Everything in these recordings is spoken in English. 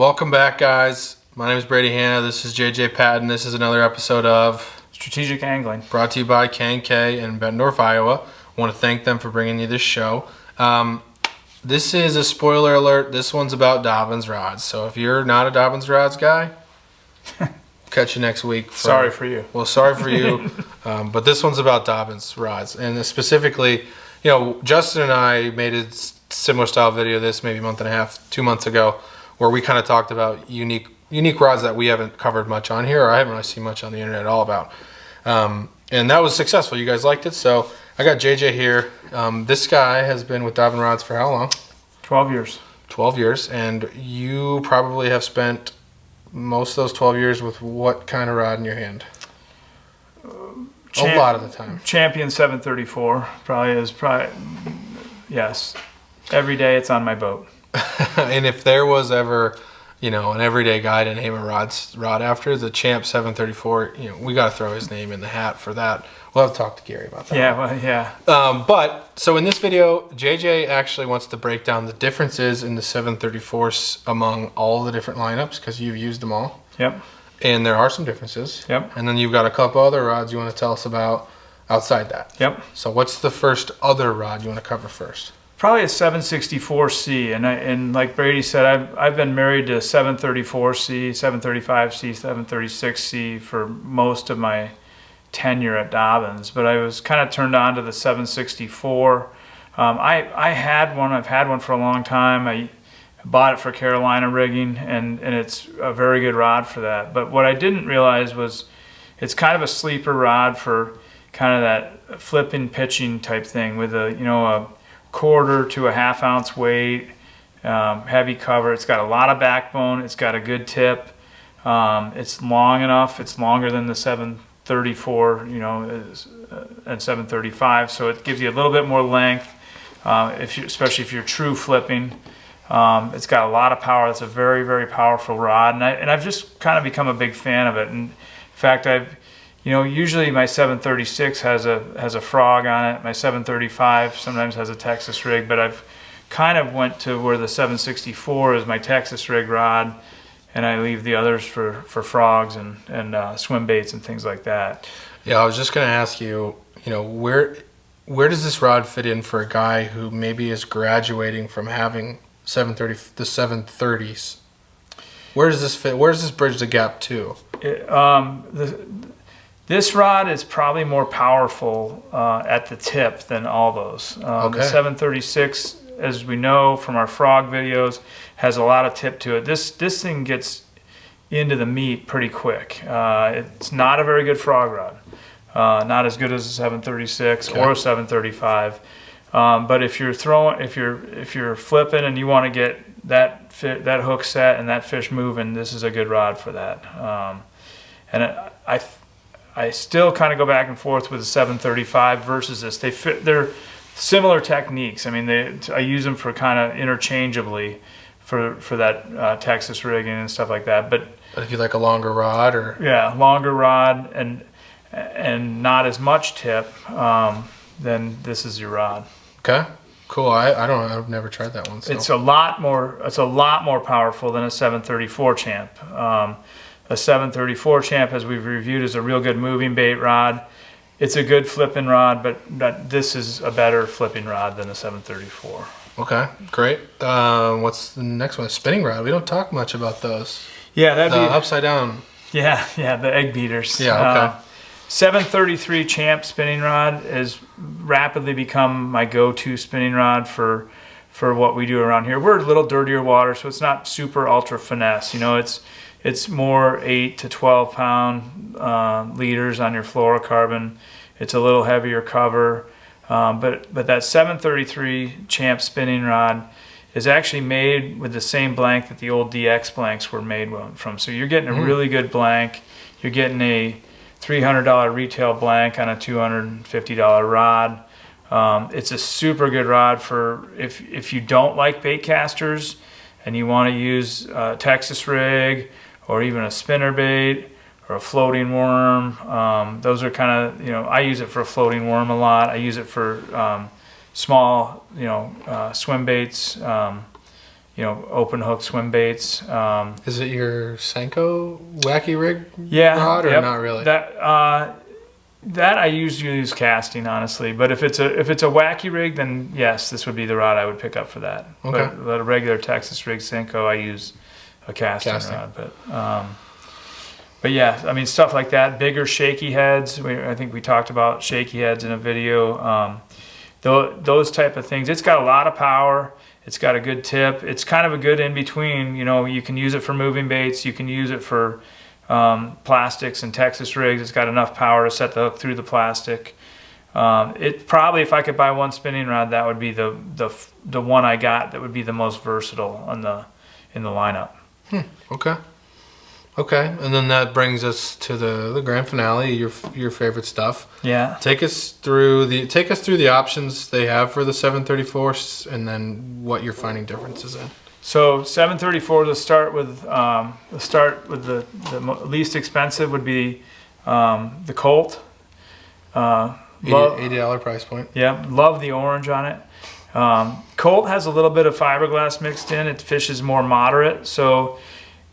Welcome back, guys. My name is Brady Hanna. This is JJ Patton. This is another episode of Strategic Angling, brought to you by K&K in Bettendorf, Iowa. I want to thank them for bringing you this show. This is a spoiler alert. This one's about Dobyns rods. So if you're not a Dobyns rods guy, catch you next week. Sorry for you. Well, sorry for you. But this one's about Dobyns rods. And specifically, Justin and I made a similar style video this maybe a month and a half, 2 months ago, where we kind of talked about unique rods that we haven't covered much on here, or I haven't really seen much on the internet at all about. And that was successful. You guys liked it. So I got JJ here. This guy has been with Dobyns rods for how long? 12 years. 12 years. And you probably have spent most of those 12 years with what kind of rod in your hand? A lot of the time. Champion 734 yes. Every day it's on my boat. And if there was ever, an everyday guy to name a rod after, the Champ 734, we got to throw his name in the hat for that. We'll have to talk to Gary about that. Yeah, well, yeah. So in this video, JJ actually wants to break down the differences in the 734s among all the different lineups, because you've used them all. Yep. And there are some differences. Yep. And then you've got a couple other rods you want to tell us about outside that. Yep. So what's the first other rod you want to cover first? Probably a 764C, and like Brady said, I've been married to 734C, 735C, 736C for most of my tenure at Dobyns, but I was kind of turned on to the 764. I had one. I've had one for a long time. I bought it for Carolina rigging, and it's a very good rod for that. But what I didn't realize was it's kind of a sleeper rod for kind of that flipping pitching type thing with a quarter to a half ounce weight, heavy cover. It's got a lot of backbone. It's got a good tip. It's long enough. It's longer than the 734, and 735. So it gives you a little bit more length, especially if you're true flipping. It's got a lot of power. It's a very, very powerful rod, and I've just kind of become a big fan of it. And in fact, usually my 736 has a frog on it. My 735 sometimes has a Texas rig, but I've kind of went to where the 764 is my Texas rig rod, and I leave the others for frogs and swim baits and things like that. Yeah, I was just going to ask you, where does this rod fit in for a guy who maybe is graduating from having the 730s? Where does this fit? Where does this bridge the gap to? This rod is probably more powerful at the tip than all those. Okay. The 736, as we know from our frog videos, has a lot of tip to it. This thing gets into the meat pretty quick. It's not a very good frog rod. Not as good as a 736 or a 735. But if you're flipping and you want to get that hook set and that fish moving, this is a good rod for that. I still kind of go back and forth with the 735 versus this. They're similar techniques. I mean, I use them for kind of interchangeably for that Texas rigging and stuff like that. But if you like a longer rod, or longer rod and not as much tip, then this is your rod. Okay, cool. I've never tried that one. So. It's a lot more powerful than a 734 Champ. A 734 Champ, as we've reviewed, is a real good moving bait rod. It's a good flipping rod, but this is a better flipping rod than the 734. Okay, great. What's the next one? A spinning rod. We don't talk much about those. Yeah, that'd be upside down. Yeah, the egg beaters. Yeah, okay. 733 Champ spinning rod has rapidly become my go-to spinning rod for what we do around here. We're a little dirtier water, so it's not super ultra finesse. It's more 8 to 12 pound leaders on your fluorocarbon. It's a little heavier cover, but that 733 Champ spinning rod is actually made with the same blank that the old DX blanks were made from. So you're getting a really good blank. You're getting a $300 retail blank on a $250 rod. It's a super good rod for if you don't like bait casters and you want to use a Texas rig or even a spinner bait or a floating worm. Those are kind of, I use it for a floating worm a lot. I use it for small, swim baits, open hook swim baits. Is it your Senko wacky rig rod or yep. not really? That I usually use casting, honestly. But if it's a wacky rig, then yes, this would be the rod I would pick up for that. Okay. But a regular Texas rig Senko, I use a casting rod. But yeah, I mean, stuff like that. Bigger shaky heads. I think we talked about shaky heads in a video. Those type of things. It's got a lot of power. It's got a good tip. It's kind of a good in between. You can use it for moving baits. You can use it for plastics and Texas rigs. It's got enough power to set the hook through the plastic. It probably, if I could buy one spinning rod, that would be the one I got that would be the most versatile in the lineup. Okay, and then that brings us to the grand finale, your favorite stuff. Yeah. Take us through the options they have for the 734, and then what you're finding differences in. So 734, to start with the least expensive would be the Colt. $80 price point. Yeah, love the orange on it. Colt has a little bit of fiberglass mixed in. It fishes more moderate. So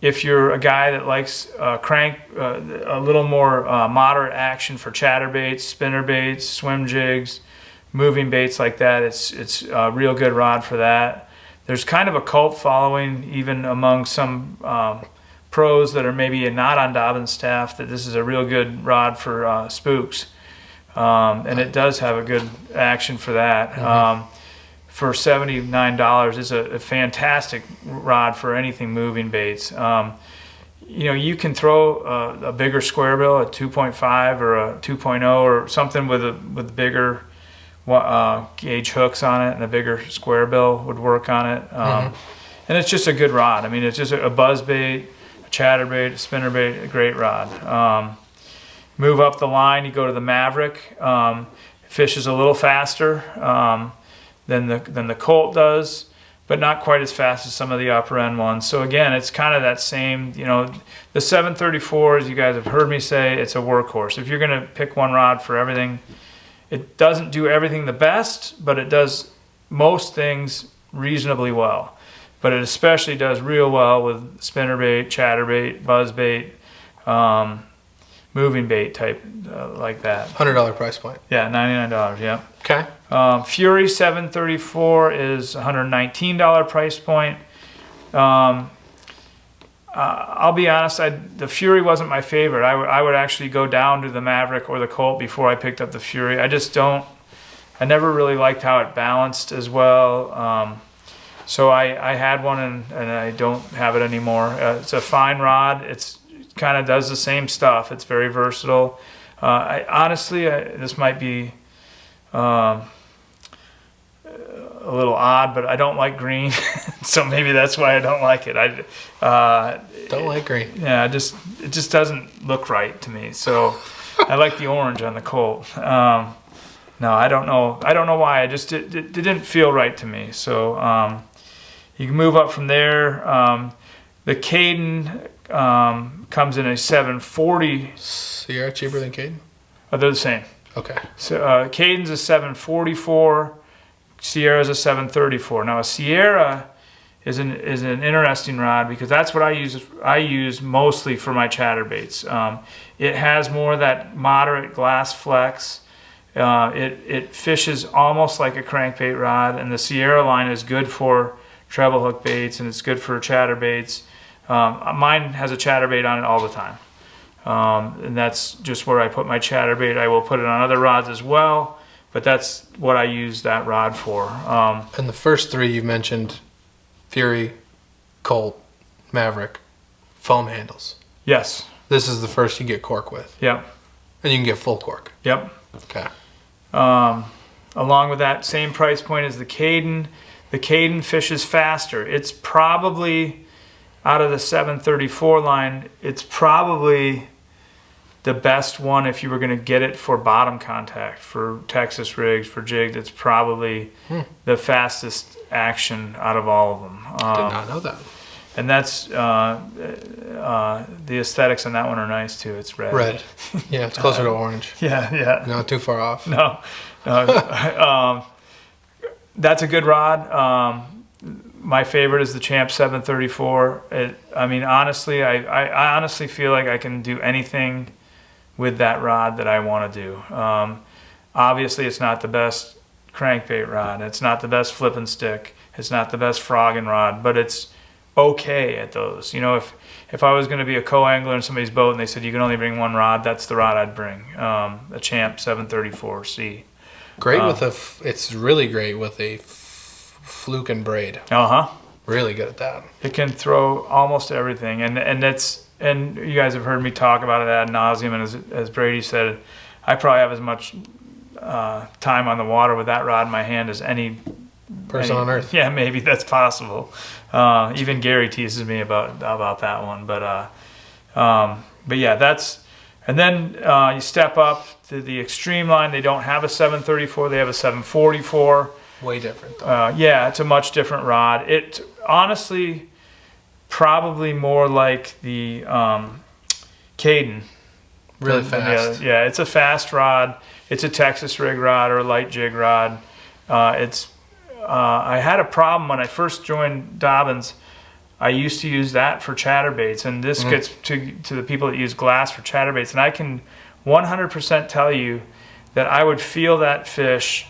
if you're a guy that likes a little more moderate action for chatterbaits, spinnerbaits, swim jigs, moving baits like that, it's a real good rod for that. There's kind of a cult following even among some pros that are maybe not on Dobyns staff that this is a real good rod for spooks. And it does have a good action for that. Mm-hmm. For $79 is a fantastic rod for anything moving baits. You can throw a bigger square bill, a 2.5 or a 2.0 or something with bigger gauge hooks on it, and a bigger square bill would work on it. And it's just a good rod. I mean, it's just a buzz bait, a chatterbait, a spinnerbait, a great rod. Move up the line, you go to the Maverick. Fishes a little faster than the Colt does, but not quite as fast as some of the upper end ones. So again, it's kind of that same, the 734, as you guys have heard me say, it's a workhorse. If you're going to pick one rod for everything, it doesn't do everything the best, but it does most things reasonably well. But it especially does real well with spinnerbait, chatterbait, buzzbait, moving bait type like that. $100 price point. Yeah, $99. Yeah. Okay. Fury 734 is $119 price point. I'll be honest, the Fury wasn't my favorite. I would actually go down to the Maverick or the Colt before I picked up the Fury. I never really liked how it balanced as well. So I had one and I don't have it anymore. It's a fine rod. It's kind of does the same stuff. It's very versatile. Honestly, this might be a little odd, but I don't like green, so maybe that's why I don't like it. Don't like green. Yeah, it just doesn't look right to me. So I like the orange on the Colt. No, I don't know why. It didn't feel right to me. So you can move up from there. The Caden comes in a 740. Sierra cheaper than Caden? Oh, they're the same. Okay. So Caden's a 744. Sierra's a 734. Now a Sierra is an interesting rod because that's what I use mostly for my chatterbaits. It has more of that moderate glass flex. It fishes almost like a crankbait rod, and the Sierra line is good for treble hook baits and it's good for chatterbaits. Mine has a chatterbait on it all the time. And that's just where I put my chatterbait. I will put it on other rods as well, but that's what I use that rod for. And the first three you mentioned, Fury, Colt, Maverick, foam handles. Yes. This is the first you get cork with. Yep. And you can get full cork. Yep. Okay. Along with that same price point as the Caden. The Caden fishes faster. It's probably, out of the 734 line, it's probably the best one if you were going to get it for bottom contact, for Texas rigs, for jigs. It's probably the fastest action out of all of them. Did not know that. And that's, the aesthetics on that one are nice too. It's red. Red. Yeah, it's closer to orange. Yeah. Not too far off. No. That's a good rod. my favorite is the Champ 734. I mean, honestly, I honestly feel like I can do anything with that rod that I want to do. Obviously, it's not the best crankbait rod. It's not the best flipping stick. It's not the best frogging rod, but it's okay at those. You know, if I was going to be a co-angler in somebody's boat and they said you can only bring one rod, that's the rod I'd bring, a Champ 734C. Great it's really great with a fluke and braid. Really good at that. It can throw almost everything, and you guys have heard me talk about it ad nauseum, and as Brady said, I probably have as much time on the water with that rod in my hand as any person on earth. Yeah, maybe that's possible. Even Gary teases me about that one, but yeah, that's. And then you step up to the extreme line. They don't have a 734; they have a 744. Way different, though. Yeah, it's a much different rod. It honestly probably more like the Caden. Really fast. Yeah, it's a fast rod. It's a Texas rig rod or a light jig rod. I had a problem when I first joined Dobyns. I used to use that for chatterbaits, and this gets to the people that use glass for chatterbaits. And I can 100% tell you that I would feel that fish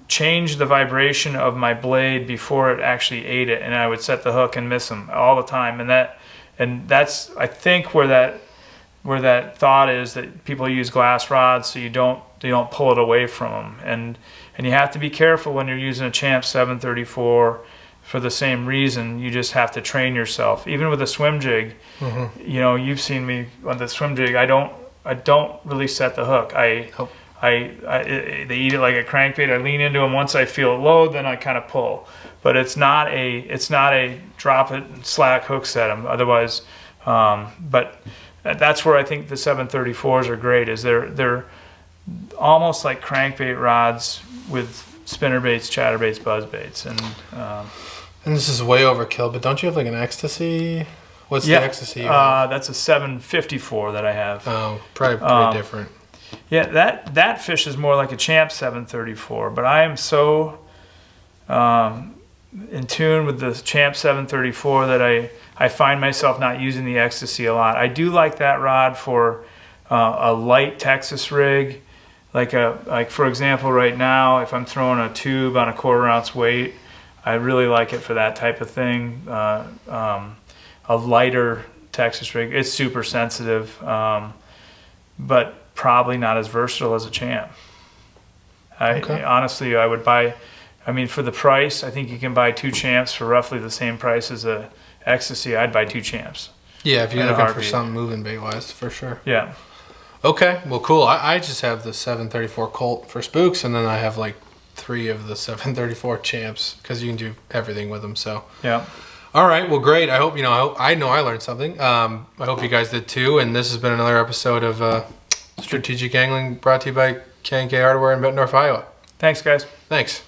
change the vibration of my blade before it actually ate it, and I would set the hook and miss them all the time. And that's I think where that thought is, that people use glass rods so you don't pull it away from them. And you have to be careful when you're using a Champ 734 for the same reason. You just have to train yourself. Even with a swim jig, you know, you've seen me on the swim jig. I don't really set the hook. They eat it like a crankbait. I lean into them. Once I feel it load, then I kind of pull. But it's not a drop it and slack hook set 'em. Otherwise, but that's where I think the 734s are great. Is they're almost like crankbait rods with spinnerbaits, chatterbaits, buzzbaits, and this is way overkill. But don't you have like an ecstasy? What's the ecstasy? That's a 754 that I have. Oh, probably pretty different. Yeah, that fish is more like a Champ 734, but I am so in tune with the Champ 734 that I find myself not using the ecstasy a lot. I do like that rod for a light Texas rig, like for example right now, if I'm throwing a tube on a 1/4 ounce weight, I really like it for that type of thing. A lighter Texas rig, it's super sensitive, but probably not as versatile as a Champ. Honestly, I would buy, I mean, for the price, I think you can buy 2 Champs for roughly the same price as a ecstasy. I'd buy 2 Champs. Yeah, if you're looking for something moving bait wise, for sure. Yeah. Okay, well, cool. I just have the 734 Colt for spooks, and then I have like 3 of the 734 Champs because you can do everything with them. So yeah. All right, well, great. I hope I know I learned something. I hope you guys did too. And this has been another episode of Strategic Angling, brought to you by K&K Hardware in Bettendorf, Iowa. Thanks, guys. Thanks.